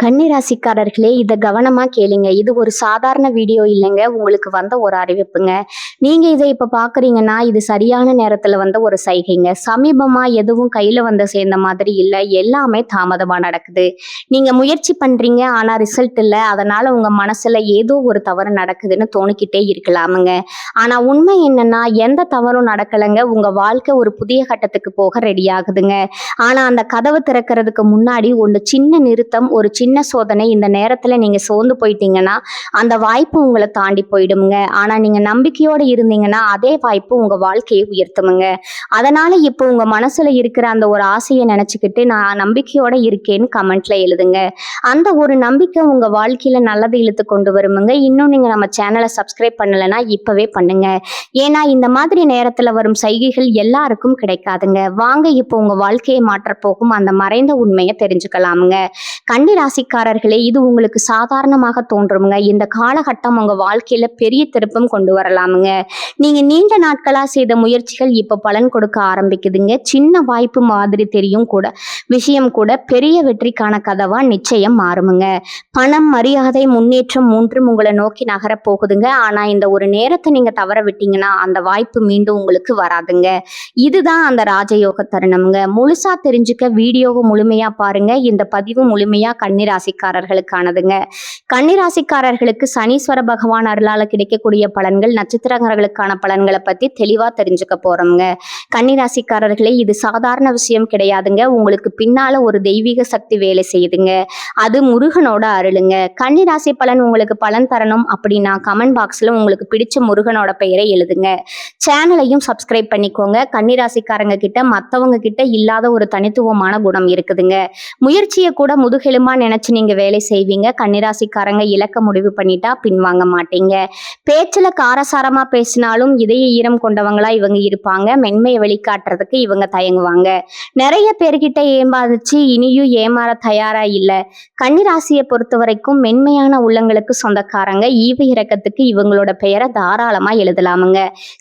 கன்னிராசிக்காரர்களே, இத கவனமா கேளுங்க. இது ஒரு சாதாரண வீடியோ இல்லைங்க. உங்களுக்கு வந்த ஒரு அறிவிப்புங்க. நீங்க இத இப்ப பார்க்குறீங்கன்னா, இது சரியான நேரத்துல வந்த ஒரு சைகைங்க. சமீபமா எதுவும் கையில வந்து சேர்ந்த மாதிரி இல்ல. எல்லாமே தாமதமா நடக்குது. நீங்க முயற்சி பண்றீங்க, ஆனா ரிசல்ட் இல்ல. அதனால உங்க மனசுல ஏதோ ஒரு தவறு நடக்குதுன்னு தோணிக்கிட்டே இருக்கலாமுங்க. ஆனா உண்மை என்னன்னா, எந்த தவறும் நடக்கலங்க. உங்க வாழ்க்கை ஒரு புதிய கட்டத்துக்கு போக ரெடி ஆகுதுங்க. ஆனா அந்த கதவு திறக்கிறதுக்கு முன்னாடி ஒண்ணு சின்ன நிறுத்தம், ஒரு சின்ன சோதனை இந்த நேரத்துல நீங்க சோர்ந்து போயிட்டீங்கன்னா, அந்த வாய்ப்பு உங்கள தாண்டி போயிடுமுங்க. ஆனா நீங்க நம்பிக்கையோட இருந்தீங்கன்னா, அதே வாய்ப்பு உங்க வாழ்க்கையை உயர்த்துமுங்க. அதனால இப்போ உங்க மனசுல இருக்கிற அந்த ஒரு ஆசைய நினைச்சுக்கிட்டு, நான் நம்பிக்கையோட இருக்கேன்னு கமெண்ட்ல எழுதுங்க. அந்த ஒரு நம்பிக்கை உங்க வாழ்க்கையில நல்லது இழுத்து கொண்டு வருமுங்க. இன்னும் நீங்க நம்ம சேனலை சப்ஸ்கிரைப் பண்ணலைன்னா இப்பவே பண்ணுங்க. ஏன்னா இந்த மாதிரி நேரத்துல வரும் சைகைகள் எல்லாருக்கும் கிடைக்காதுங்க. வாங்க இப்போ உங்க வாழ்க்கையை மாற்றப் போகும் அந்த மறைந்த உண்மையை தெரிஞ்சுக்கலாமுங்க. கன்னி ராசிக்காரர்களே, இது உங்களுக்கு சாதாரணமாக தோன்றுமுங்க. இந்த காலகட்டம் உங்க வாழ்க்கையில பெரிய திருப்பம் கொண்டு வரலாமுங்க. நீங்க நீண்ட நாட்களா செய்த முயற்சிகள் இப்ப பலன் கொடுக்க ஆரம்பிக்குதுங்க. சின்ன வாய்ப்பு மாதிரி தெரியும் கூட விஷயம் கூட பெரிய வெற்றிக்கான கதவா நிச்சயம் மாறுமுங்க. பணம், மரியாதை, முன்னேற்றம் மூன்றும் உங்களை நோக்கி நகரப் போகுதுங்க. ஆனா இந்த ஒரு நேரத்தை நீங்க தவற விட்டீங்கன்னா அந்த வாய்ப்பு மீண்டும் உங்களுக்கு வராதுங்க. இதுதான் அந்த ராஜயோக தருணம்ங்க. முழுசா தெரிஞ்சுக்க வீடியோவை முழுமையா பாருங்க. இந்த பதிவு முழுமையா கன்னிராசிக்காரர்களுக்கானதுங்க. கன்னிராசிக்காரர்களுக்கு சனீஸ்வர பகவான் அருளால கிடைக்கக்கூடிய பலன்கள், நட்சத்திரங்களுக்கான பலன்களை பத்தி தெளிவா தெரிஞ்சுக்க போறோம்ங்க. கன்னிராசிக்காரர்களே, இது சாதாரண விஷயம் கிடையாதுங்க. உங்களுக்கு பின்னால ஒரு தெய்வீக சக்தி வேலை செய்யுதுங்க. அது முருகனோட அருளுங்க. கன்னிராசி பலன் உங்களுக்கு பலன் தரணும் அப்படின்னா கமெண்ட் பாக்ஸ்ல உங்களுக்கு பிடிச்ச முருகனோட பெயரை எழுதுங்க. சேனலையும் சப்ஸ்கிரைப் பண்ணிக்கோங்க. கன்னிராசிக்காரங்க கிட்ட மற்றவங்க கிட்ட இல்லாத ஒரு தனித்துவமான குணம் இருக்குதுங்க. முயற்சியை கூட முதுகெலும்பா நினைச்சு நீங்க வேலை செய்வீங்க. கன்னிராசிக்காரங்க இலக்க முடிவு பண்ணிட்டா பின்வாங்க மாட்டீங்க. பேச்சுல காரசாரமா பேசினாலும் இதய ஈரம் கொண்டவங்களா இவங்க இருப்பாங்க. மென்மையை வெளிக்காட்டுறதுக்கு இவங்க தயங்குவாங்க. நிறைய பேர்கிட்ட ஏமாந்துச்சு, இனியும் ஏமாற தயாரா இல்ல. கன்னிராசியை பொறுத்த வரைக்கும் மென்மையான உள்ளங்களுக்கு சொந்தக்காரங்க. ஈவு இறக்கத்துக்கு இவங்களோட பெயரை தாராளமா எழுதலாமுங்க.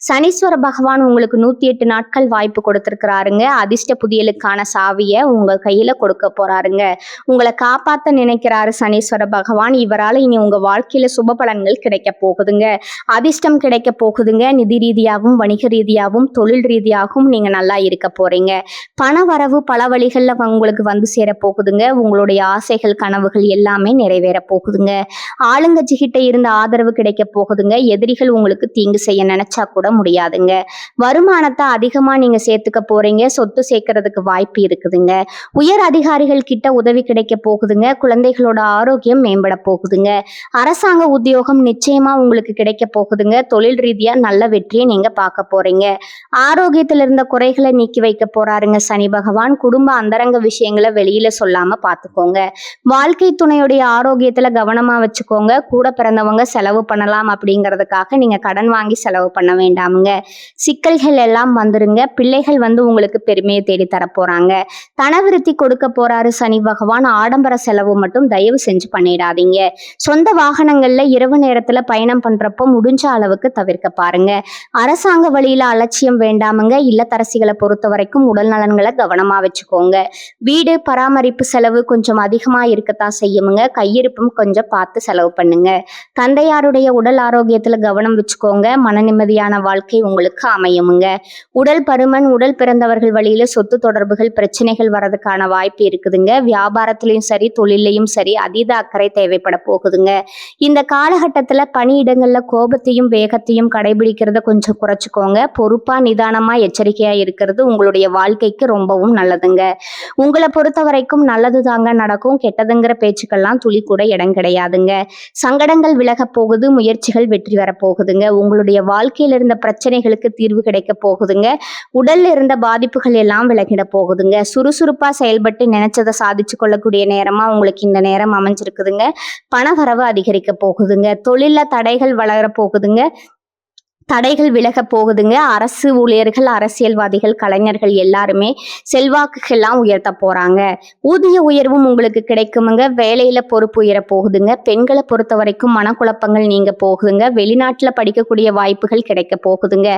சனீஸ்வர பகவான் உங்களுக்கு 108 நாட்கள் வாய்ப்பு கொடுத்திருக்கிறாருங்க. அதிர்ஷ்ட புதியலுக்கான சாவியை உங்க கையில கொடுக்க போறாருங்க. உங்களை காப்பாத்த நினைக்கிறாரு சனீஸ்வர பகவான். இவரால் இனி உங்க வாழ்க்கையில சுப பலன்கள் கிடைக்க போகுதுங்க. அதிர்ஷ்டம் கிடைக்க போகுதுங்க. நிதி ரீதியாகவும், வணிக ரீதியாகவும், தொழில் ரீதியாகவும் நீங்க நல்லா இருக்க போறீங்க. பண வரவு பல வழிகள்ல உங்களுக்கு வந்து சேர போகுதுங்க. உங்களுடைய ஆசைகள், கனவுகள் எல்லாமே நிறைவேற போகுதுங்க. ஆளுங்கட்சிகிட்ட இருந்த ஆதரவு கிடைக்க போகுதுங்க. எதிரிகள் உங்களுக்கு தீங்கு செய்ய நினைச்சா கூட முடியாதுங்க. வருமானத்தை அதிகமா நீங்க சேர்த்துக்க போறீங்க. சொத்து சேர்க்கறதுக்கு வாய்ப்பு இருக்குதுங்க. உயர் அதிகாரிகள் கிட்ட உதவி கிடைக்க போகுதுங்க. குழந்தைகளோட ஆரோக்கியம் மேம்பட போகுதுங்க. அரசாங்க உத்தியோகம் நிச்சயமா உங்களுக்கு கிடைக்க போகுதுங்க. தொழில் ரீதியா நல்ல வெற்றியை நீங்க பார்க்க போறீங்க. ஆரோக்கியத்தில் இருந்த குறைகளை நீக்கி வைக்க போறாருங்க சனி பகவான். குடும்ப அந்தரங்க விஷயங்களை வெளியில சொல்லாம பார்த்துக்கோங்க. வாழ்க்கை துணையுடைய ஆரோக்கியத்துல கவனமா வச்சுக்கோங்க. கூட பிறந்தவங்க செலவு பண்ணலாம் அப்படிங்கிறதுக்காக நீங்க கடன் வாங்கி செலவு பண்ண வேண்டாமுங்க. சிக்கல்கள் எல்லாம் வந்துருங்க. பிள்ளைகள் வந்து உங்களுக்கு பெருமையை தேடி தர போறாங்க. தனவிருத்தி கொடுக்க போறாரு சனி பகவான். ஆடம்பர செலவு மட்டும் தயவு செஞ்சு பண்ணிடாதீங்க. சொந்த வாகனங்கள்ல இரவு நேரத்துல பயணம் பண்றப்போ முடிஞ்ச அளவுக்கு தவிர்க்க பாருங்க. அரசாங்க வழியில அலட்சியம் வேண்டாமுங்க. இல்லத்தரசிகளை பொறுத்த வரைக்கும் உடல் நலன்களை கவனமா வச்சுக்கோங்க. வீடு பராமரிப்பு செலவு கொஞ்சம் அதிகமா இருக்கத்தான் செய்யுமுங்க. கையிருப்பும் கொஞ்சம் பார்த்து செலவு பண்ணுங்க. தந்தையாருடைய உடல் ஆரோக்கியத்துல கவனம் வச்சுக்கோங்க. மன நிம்மதியான வாழ்க்கை உங்களுக்கு அமையுமுங்க. உடல் பருமன், உடல் பிறந்தவர்கள் வழியில சொத்து தொடர்புகள், பிரச்சனைகள் வரதுக்கான வாய்ப்பு இருக்குதுங்க. வியாபாரத்திலையும் சரி, தொழிலையும் சரி அதீத அக்கறை தேவைப்பட போகுதுங்க. இந்த காலகட்டத்துல பணியிடங்கள்ல கோபத்தையும் வேகத்தையும் கடைபிடிக்கிறத கொஞ்சம் குறைச்சிக்கோங்க. பொறுப்பா, நிதானமா, எச்சரிக்கையா இருக்கிறது உங்களுடைய வாழ்க்கைக்கு ரொம்பவும் நல்லதுங்க. உங்களை பொறுத்த வரைக்கும் நல்லது தாங்க நடக்கும். கெட்டதுங்கிற பேச்சுக்கெல்லாம் துளி கூட இடம் கிடையாதுங்க. சங்கடங்கள் விலக போகுது. முயற்சிகள் வெற்றி வர போகுதுங்க. உங்களுடைய வாழ்க்கையில இருந்த பிரச்சனைகளுக்கு தீர்வு கிடைக்க போகுதுங்க. உடல்ல இருந்த பாதிப்புகள் எல்லாம் விலகிட போகுதுங்க. சுறுசுறுப்பா செயல்பட்டு நினைச்சதை சாதிச்சு கொள்ளக்கூடிய நேரமா உங்களுக்கு இந்த நேரம் அமைஞ்சிருக்குதுங்க. பண வரவு அதிகரிக்க போகுதுங்க. தொழில தடைகள் வளர போகுதுங்க. தடைகள் விலக போகுதுங்க. அரசு ஊழியர்கள், அரசியல்வாதிகள், கலைஞர்கள் எல்லாருமே செல்வாக்குகள்லாம் உயர்த்த போறாங்க. ஊதிய உயர்வும் உங்களுக்கு கிடைக்குமுங்க. வேலையில பொறுப்பு உயர போகுதுங்க. பெண்களை பொறுத்த வரைக்கும் மனக்குழப்பங்கள் நீங்க போகுதுங்க. வெளிநாட்டுல படிக்கக்கூடிய வாய்ப்புகள் கிடைக்க போகுதுங்க.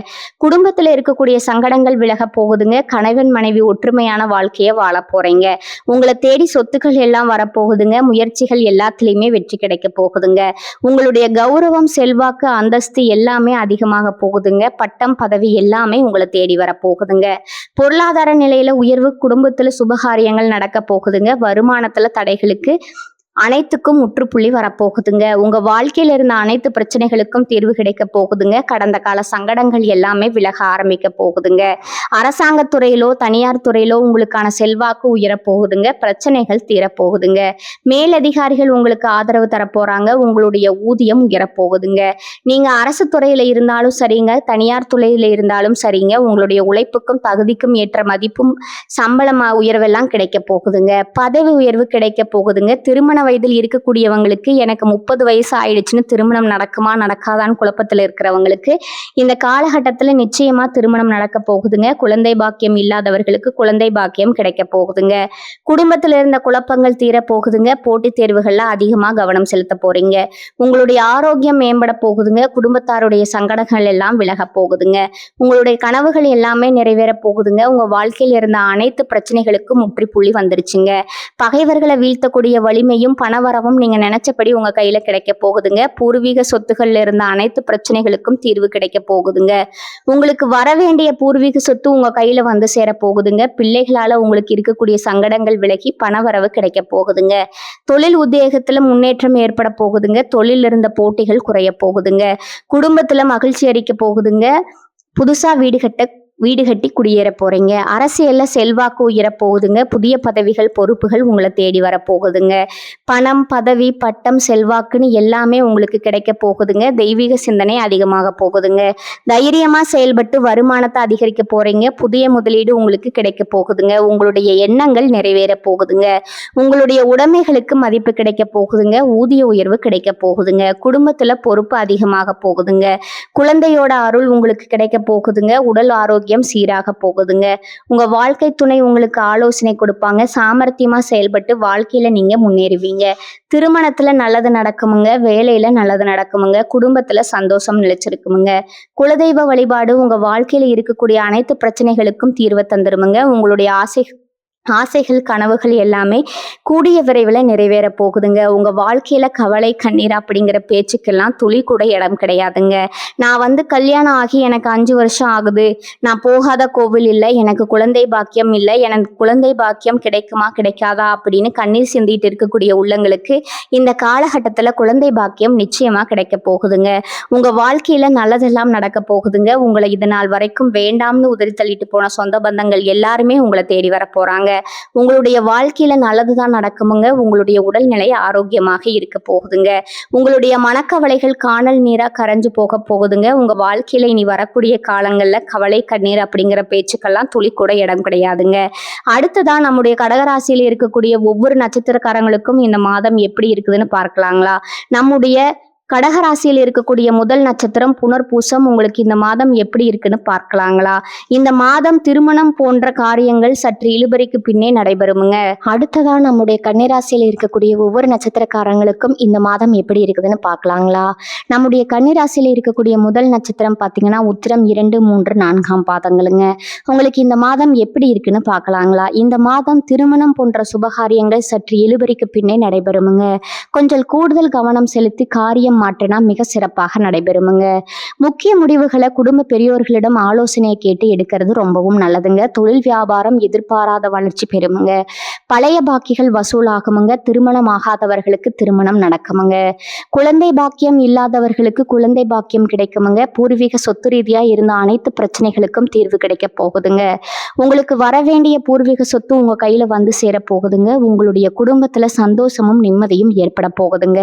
குடும்பத்துல இருக்கக்கூடிய சங்கடங்கள் விலக போகுதுங்க. கணவன் மனைவி ஒற்றுமையான வாழ்க்கைய வாழ போறீங்க. உங்களை தேடி சொத்துக்கள் எல்லாம் வரப்போகுதுங்க. முயற்சிகள் எல்லாத்துலயுமே வெற்றி கிடைக்க போகுதுங்க. உங்களுடைய கௌரவம், செல்வாக்கு, அந்தஸ்து எல்லாமே அதிகமாக போகுதுங்க. பட்டம், பதவி எல்லாமே உங்களை தேடி வர போகுதுங்க. பொருளாதார நிலையில உயர்வு, குடும்பத்துல சுபகாரியங்கள் நடக்க போகுதுங்க. வருமானத்துல தடைகளுக்கு அனைத்துக்கும் முற்றுப்புள்ளி வரப்போகுதுங்க. உங்க வாழ்க்கையில இருந்த அனைத்து பிரச்சனைகளுக்கும் தீர்வு கிடைக்க போகுதுங்க. கடந்த கால சங்கடங்கள் எல்லாமே விலக ஆரம்பிக்க போகுதுங்க. அரசாங்கத் துறையிலோ தனியார் துறையிலோ உங்களுக்கான செல்வாக்கு உயரப் போகுதுங்க. பிரச்சனைகள் தீரப்போகுதுங்க. மேலதிகாரிகள் உங்களுக்கு ஆதரவு தரப்போறாங்க. உங்களுடைய ஊதியம் உயரப்போகுதுங்க. நீங்க அரசு துறையில இருந்தாலும் சரிங்க, தனியார் துறையில இருந்தாலும் சரிங்க, உங்களுடைய உழைப்புக்கும் தகுதிக்கும் ஏற்ற மதிப்பும் சம்பளம் உயர்வெல்லாம் கிடைக்க போகுதுங்க. பதவி உயர்வு கிடைக்க போகுதுங்க. திருமண வயதில் இருக்கக்கூடியவங்களுக்கு எனக்கு 30 வயசு ஆயிடுச்சுன்னு திருமணம் நடக்குமா நடக்காதான்னு குழப்பத்தில் இருக்கிறவங்களுக்கு இந்த காலகட்டத்தில் நிச்சயமா திருமணம் நடக்க போகுதுங்க. குழந்தை பாக்கியம் இல்லாதவர்களுக்கு குழந்தை பாக்கியம் கிடைக்க போகுதுங்க. குடும்பத்தில் இருந்த குழப்பங்கள் தீர போகுதுங்க. போட்டித் தேர்வுகள்ல அதிகமா கவனம் செலுத்த போறீங்க. உங்களுடைய ஆரோக்கியம் மேம்பட போகுதுங்க. குடும்பத்தாருடைய சங்கடங்கள் எல்லாம் விலக போகுதுங்க. உங்களுடைய கனவுகள் எல்லாமே நிறைவேற போகுதுங்க. உங்க வாழ்க்கையில் இருந்த அனைத்து பிரச்சனைகளுக்கும் முற்றுப்புள்ளி வந்துருச்சுங்க. பகைவர்களை வீழ்த்தக்கூடிய வலிமையும் பணவரவும் நீங்க நினைச்சபடி உங்க கையில கிடைக்க போகுதுங்க. பூர்வீக சொத்துக்கள்ல இருந்த அனைத்து பிரச்சனைகளுக்கும் தீர்வு கிடைக்க போகுதுங்க. உங்களுக்கு வர வேண்டிய பூர்வீக சொத்து உங்க கையில வந்து சேர போகுதுங்க. பிள்ளைகளால உங்களுக்கு இருக்கக்கூடிய சங்கடங்கள் விலகி பணவரவு கிடைக்க போகுதுங்க. தொழில் உத்தியோகத்துல முன்னேற்றம் ஏற்பட போகுதுங்க. தொழில் இருந்த போட்டிகள் குறைய போகுதுங்க. குடும்பத்துல மகிழ்ச்சி அளிக்க போகுதுங்க. புதுசா வீடு கட்டி குடியேற போறீங்க. அரசியல்ல செல்வாக்கு உயர போகுதுங்க. புதிய பதவிகள், பொறுப்புகள் உங்களை தேடி வர போகுதுங்க. பணம், பதவி, பட்டம், செல்வாக்குன்னு எல்லாமே உங்களுக்கு கிடைக்க போகுதுங்க. தெய்வீக சிந்தனை அதிகமாக போகுதுங்க. தைரியமா செயல்பட்டு வருமானத்தை அதிகரிக்க போறீங்க. புதிய முதலீடு உங்களுக்கு கிடைக்க போகுதுங்க. உங்களுடைய எண்ணங்கள் நிறைவேற போகுதுங்க. உங்களுடைய உடைமைகளுக்கு மதிப்பு கிடைக்க போகுதுங்க. ஊதிய உயர்வு கிடைக்க போகுதுங்க. குடும்பத்துல பொறுப்பு அதிகமாக போகுதுங்க. குழந்தையோட அருள் உங்களுக்கு கிடைக்க போகுதுங்க. உடல் ஆரோக்கியம் சீராக போகுதுங்க. உங்க வாழ்க்கை துணை உங்களுக்கு ஆலோசனை கொடுப்பாங்க. சாமர்த்தியமா செயல்பட்டு வாழ்க்கையில நீங்க முன்னேறுவீங்க. திருமணத்துல நல்லது நடக்குமுங்க. வேலையில நல்லது நடக்குமுங்க. குடும்பத்துல சந்தோஷம் நிலைச்சிருக்குமுங்க. குலதெய்வ வழிபாடு உங்க வாழ்க்கையில இருக்கக்கூடிய அனைத்து பிரச்சனைகளுக்கும் தீர்வை தந்துருமுங்க. உங்களுடைய ஆசைகள், கனவுகள் எல்லாமே கூடிய விரைவில் நிறைவேற போகுதுங்க. உங்க வாழ்க்கையில கவலை, கண்ணீர் அப்படிங்கிற பேச்சுக்கெல்லாம் துளி கூட இடம் கிடையாதுங்க. நான் கல்யாணம் ஆகி எனக்கு 5 வருஷம் ஆகுது, நான் போகாத கோவில் இல்லை, எனக்கு குழந்தை பாக்கியம் இல்லை, எனக்கு குழந்தை பாக்கியம் கிடைக்குமா கிடைக்காதா அப்படின்னு கண்ணீர் சிந்திட்டு இருக்கக்கூடிய உள்ளங்களுக்கு இந்த காலகட்டத்தில் குழந்தை பாக்கியம் நிச்சயமா கிடைக்க போகுதுங்க. உங்க வாழ்க்கையில நல்லதெல்லாம் நடக்க போகுதுங்க. உங்களை இது நாள் வரைக்கும் வேண்டாம்னு உதறி தள்ளிட்டு போன சொந்த பந்தங்கள் எல்லாருமே உங்களை தேடி வர போறாங்க. உங்களுடைய வாழ்க்கையில நல்லதுதான் நடக்குமுங்க. உங்களுடைய உடல்நிலை ஆரோக்கியமாக இருக்க போகுதுங்க. உங்களுடைய மனக்கவலைகள் காணல் நீரா கரைஞ்சு போக போகுதுங்க. உங்க வாழ்க்கையில இனி வரக்கூடிய காலங்கள்ல கவலை, கண்ணீர் அப்படிங்கிற பேச்சுக்கெல்லாம் துளி கூட இடம் கிடையாதுங்க. அடுத்ததான் நம்முடைய கடகராசியில் இருக்கக்கூடிய ஒவ்வொரு நட்சத்திரக்காரங்களுக்கும் இந்த மாதம் எப்படி இருக்குதுன்னு பார்க்கலாங்களா? நம்முடைய கடகராசியில் இருக்கக்கூடிய முதல் நட்சத்திரம் புனர்பூசம். உங்களுக்கு இந்த மாதம் எப்படி இருக்குன்னு பார்க்கலாங்களா? இந்த மாதம் திருமணம் போன்ற காரியங்கள் சற்று இழுபறிக்கு பின்னே நடைபெறுமுங்க. அடுத்ததா நம்முடைய கன்னிராசியில் இருக்கக்கூடிய ஒவ்வொரு நட்சத்திரக்காரங்களுக்கும் இந்த மாதம் எப்படி இருக்குதுன்னு பார்க்கலாங்களா? நம்முடைய கன்னிராசியில் இருக்கக்கூடிய முதல் நட்சத்திரம் பார்த்தீங்கன்னா உத்திரம் 2, 3, 4 பாதங்களுங்க. உங்களுக்கு இந்த மாதம் எப்படி இருக்குன்னு பார்க்கலாங்களா? இந்த மாதம் திருமணம் போன்ற சுபகாரியங்கள் சற்று இழுபறிக்கு பின்னே நடைபெறுமுங்க. கொஞ்சம் கூடுதல் கவனம் செலுத்தி காரியம் மாற்றினா மிக சிறப்பாக நடைபெறுமுங்க. முக்கிய முடிவுகளை குடும்ப பெரியோர்களிடம் ஆலோசனையை கேட்டு எடுக்கிறது ரொம்பவும் நல்லதுங்க. தொழில் வியாபாரம் எதிர்பாராத வளர்ச்சி பெறுமுங்க. பழைய பாக்கிகள் வசூலாகுமுங்க. திருமணம் ஆகாதவர்களுக்கு திருமணம் நடக்குமுங்க. குழந்தை பாக்கியம் இல்லாதவர்களுக்கு குழந்தை பாக்கியம் கிடைக்குமுங்க. பூர்வீக சொத்து ரீதியா இருந்த அனைத்து பிரச்சனைகளுக்கும் தீர்வு கிடைக்க போகுதுங்க. உங்களுக்கு வர வேண்டிய பூர்வீக சொத்து உங்க கையில வந்து சேர போகுதுங்க. உங்களுடைய குடும்பத்துல சந்தோஷமும் நிம்மதியும் ஏற்பட போகுதுங்க.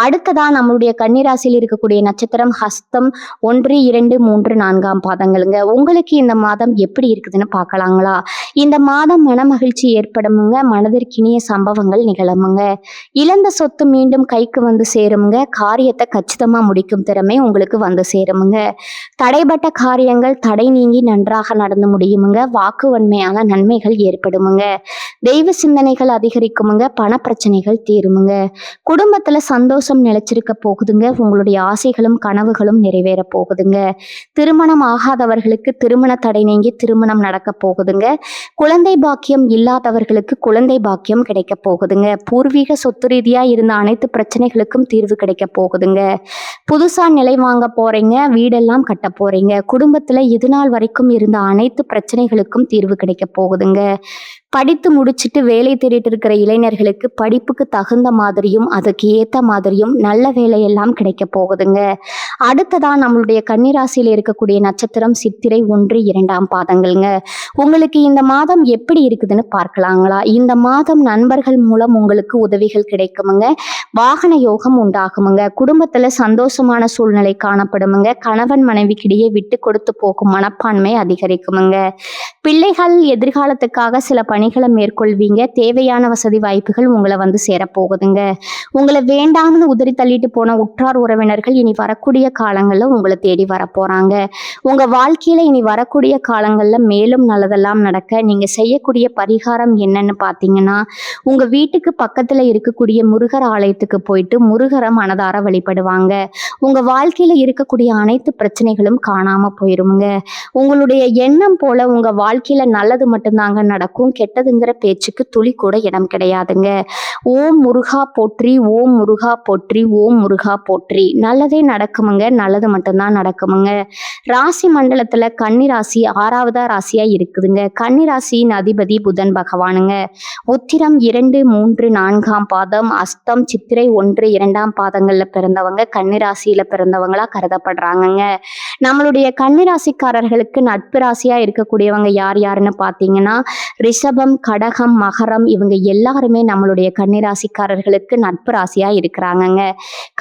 அடுத்ததா நம்மளுடைய நம்மளுடைய கன்னிராசியில் இருக்கக்கூடிய நட்சத்திரம் ஹஸ்தம் 1, 2, 3, 4 பாதங்களுங்க. உங்களுக்கு இந்த மாதம் எப்படி இருக்குதுன்னு பார்க்கலாங்களா? இந்த மாதம் மனமகிழ்ச்சி ஏற்படுமுங்க, மனதிற்கினிய சம்பவங்கள் நிகழுமுங்க, இழந்த சொத்து மீண்டும் கைக்கு வந்து சேருமுங்க, காரியத்தை கச்சிதமா முடிக்கும் திறமை உங்களுக்கு வந்து சேருமுங்க, தடைபட்ட காரியங்கள் தடை நீங்கி நன்றாக நடந்து முடியுமுங்க, வாக்குவன்மையான நன்மைகள் ஏற்படுமுங்க, தெய்வ சிந்தனைகள் அதிகரிக்குமுங்க, பண பிரச்சனைகள் தீருமுங்க, குடும்பத்துல சந்தோஷம் நிலைச்சிருக்க போகுதுங்க, உங்களுடைய ஆசைகளும் கனவுகளும் நிறைவேற போகுதுங்க, திருமணம் ஆகாதவர்களுக்கு திருமண தடை நீங்கி திருமணம் நடக்க போகுதுங்க, குழந்தை பாக்கியம் இல்லாதவர்களுக்கு குழந்தை பாக்கியம் கிடைக்க போகுதுங்க, பூர்வீக சொத்து ரீதியா இருந்த அனைத்து பிரச்சனைகளுக்கும் தீர்வு கிடைக்க போகுதுங்க, புதுசா நிலை வாங்க போறீங்க, வீடெல்லாம் கட்ட போறீங்க, குடும்பத்துல இது நாள் வரைக்கும் இருந்த அனைத்து பிரச்சனைகளுக்கும் தீர்வு கிடைக்க போகுதுங்க, படித்து முடிச்சுட்டு வேலை தேடிட்டு இருக்கிற இளைஞர்களுக்கு படிப்புக்கு தகுந்த மாதிரியும் அதுக்கு ஏற்ற மாதிரியும் நல்ல வேலையெல்லாம் கிடைக்க போகுதுங்க. அடுத்ததா நம்மளுடைய கன்னிராசியில் இருக்கக்கூடிய நட்சத்திரம் சித்திரை 1, 2 பாதங்கள்ங்க. உங்களுக்கு இந்த மாதம் எப்படி இருக்குதுன்னு பார்க்கலாங்களா? இந்த மாதம் நண்பர்கள் மூலம் உங்களுக்கு உதவிகள் கிடைக்குமுங்க, வாகன யோகம் உண்டாகுமுங்க, குடும்பத்துல சந்தோஷமான சூழ்நிலை காணப்படுமுங்க, கணவன் மனைவிக்கிடையே விட்டு கொடுத்து போகும் மனப்பான்மை அதிகரிக்குமுங்க, பிள்ளைகள் எதிர்காலத்துக்காக சில பணிகளை மேற்கொள்வீங்க, தேவையான வசதி வாய்ப்புகள் உங்களை வந்து சேரப்போகுதுங்க, உங்களை வேண்டாம்னு உதறி தள்ளிட்டு போன உற்றார் உறவினர்கள் இனி வரக்கூடிய காலங்களில் உங்களை தேடி வரப்போறாங்க. உங்க வாழ்க்கையில இனி வரக்கூடிய காலங்களில் மேலும் நல்லதெல்லாம் நடக்க நீங்க செய்யக்கூடிய பரிகாரம் என்னன்னு பார்த்தீங்கன்னா, உங்க வீட்டுக்கு பக்கத்துல இருக்கக்கூடிய முருகர் ஆலயத்துக்கு போயிட்டு முருகரை மனதார வழிபடுவாங்க. உங்க வாழ்க்கையில இருக்கக்கூடிய அனைத்து பிரச்சனைகளும் காணாம போயிருமுங்க. உங்களுடைய எண்ணம் போல உங்க வாழ்க்கையில நல்லது மட்டும்தாங்க நடக்கும், கெட்டதுங்கிற பேச்சுக்கு துளி கூட இடம் கிடையாதுங்க. ஓம் முருகா போற்றி, ஓம் முருகா போற்றி, ஓம் முருகா போற்றி. நல்லதே நடக்குமுங்க, நல்லது மட்டும்தான் நடக்குமுங்க. ராசி மண்டலத்துல கன்னி ராசி 6வது ராசியா இருக்குதுங்க. கன்னி ராசியின் அதிபதி புதன் பகவானுங்க. உத்திரம் 2, 3, 4 பாதம், அஸ்தம் சித்திரை 1, 2 பாதங்கள்ல பிறந்தவங்க கன்னி ராசியில பிறந்தவங்களா கருதப்படுறாங்கங்க. நம்மளுடைய கன்னி ராசிக்காரர்களுக்கு நட்பு ராசியா இருக்கக்கூடியவங்க யார் யாருன்னு பார்த்தீங்கன்னா, ரிஷபம், கடகம், மகரம், இவங்க எல்லாருமே நம்மளுடைய கன்னிராசிக்காரர்களுக்கு நட்பு ராசியா இருக்கிறாங்கங்க.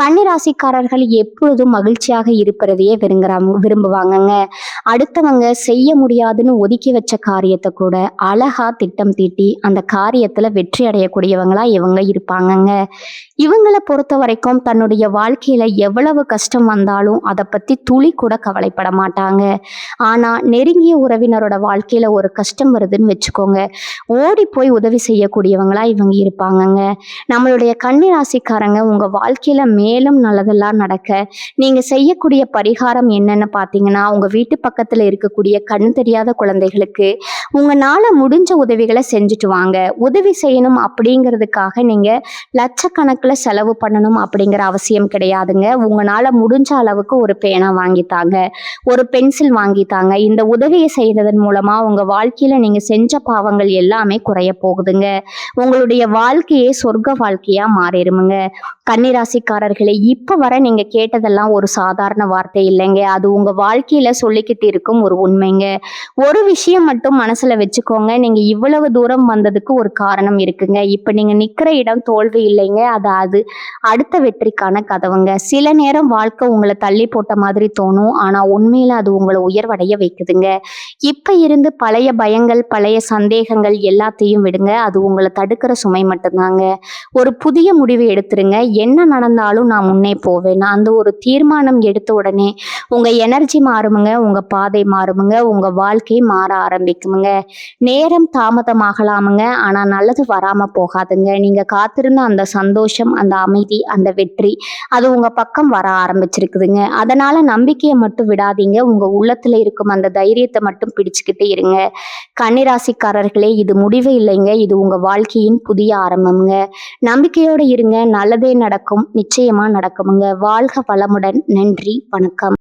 கன்னிராசிக்காரர்கள் எப்பொழுதும் மகிழ்ச்சியாக இருப்பதையே விரும்புவாங்கங்க. அடுத்தவங்க செய்ய முடியாதுன்னு ஒதுக்கி வச்ச காரியத்தை கூட அழகா திட்டம் தீட்டி அந்த காரியத்துல வெற்றி அடையக்கூடியவங்களா இவங்க இருப்பாங்கங்க. இவங்களை பொறுத்த வரைக்கும் தன்னுடைய வாழ்க்கையில எவ்வளவு கஷ்டம் வந்தாலும் அதை பத்தி துளி கூட கவலைப்பட மாட்டாங்க. ஆனா நெருங்கிய உறவினரோட வாழ்க்கையில ஒரு கஷ்டம் வருதுன்னு வச்சுக்கோங்க, ஓடி போய் உதவி செய்யக்கூடியவங்களா இவங்க இருப்பாங்கங்க. நம்மளுடைய கன்னி ராசிக்காரங்க உங்க வாழ்க்கையில மேலும் நல்லதெல்லாம் நடக்க நீங்க செய்யக்கூடிய பரிகாரம் என்னன்னு பார்த்தீங்கன்னா, உங்க வீட்டு பக்கத்துல இருக்கக்கூடிய கண்ணு தெரியாத குழந்தைகளுக்கு உங்களால முடிஞ்ச உதவிகளை செஞ்சுட்டு வாங்க. உதவி செய்யணும் அப்படிங்கிறதுக்காக நீங்க லட்சக்கணக்கில் செலவு பண்ணணும் அப்படிங்கிற அவசியம் கிடையாதுங்க. உங்களால முடிஞ்ச அளவுக்கு ஒரு பேனா வாங்கித்தாங்க, ஒரு பென்சில் வாங்கித்தாங்க. இந்த உதவியை செய்ததன் மூலமா உங்க வாழ்க்கையில நீங்க செஞ்ச பாவங்கள் எல்லாமே குறைய போகுதுங்க. உங்களுடைய வாழ்க்கையே சொர்க்க வாழ்க்கையா மாறிடுமுங்க. கன்னிராசிக்காரர்களே, இப்ப வர நீங்க கேட்டதெல்லாம் ஒரு சாதாரண வார்த்தை இல்லைங்க, அது உங்க வாழ்க்கையில சொல்லிக்கிட்டு இருக்கும் ஒரு உண்மைங்க. ஒரு விஷயம் மட்டும் மனசுல வச்சுக்கோங்க, நீங்க இவ்வளவு தூரம் வந்ததுக்கு ஒரு காரணம் இருக்குங்க. இப்ப நீங்க நிக்கிற இடம் தோல்வி இல்லைங்க, அது அடுத்த வெற்றிக்கான கதவுங்க. சில நேரம் வாழ்க்கை உங்களை தள்ளி போட்ட மாதிரி தோணும், ஆனா உண்மையில அது உங்களை உயர்வடைய வைக்குதுங்க. இப்ப இருந்து பழைய பயங்கள், பழைய சந்தேகங்கள் எல்லாத்தையும் விடுங்க, அது உங்களை தடுக்கிற சுமை மட்டும்தாங்க. ஒரு புதிய முடிவு எடுத்துருங்க. என்ன நடந்தாலும் நான் முன்னே போவேன், அந்த ஒரு தீர்மானம் எடுத்த உடனே உங்க எனர்ஜி மாறுமுங்க, உங்க பாதை மாறுமுங்க, உங்க வாழ்க்கை மாற ஆரம்பிக்குமுங்க. நேரம் தாமதமாகலாமுங்க, ஆனா நல்லது வராம போகாதுங்க. நீங்க காத்திருந்த அந்த சந்தோஷம், அந்த அமைதி, அந்த வெற்றி அது உங்க பக்கம் வர ஆரம்பிச்சிருக்குதுங்க. அதனால நம்பிக்கையை மட்டும் விடாதீங்க, உங்க உள்ளத்துல இருக்கும் அந்த தைரியத்தை மட்டும் பிடிச்சுக்கிட்டே இருங்க. கன்னிராசிக்காரர்களே, இது முடிவு இல்லைங்க, இது உங்க வாழ்க்கையின் புதிய ஆரம்பம்ங்க. நம்பிக்கையோடு இருங்க, நல்லதே நடக்கும், நிச்சயமா நடக்குமுங்க. வாழ்க வளமுடன். நன்றி, வணக்கம்.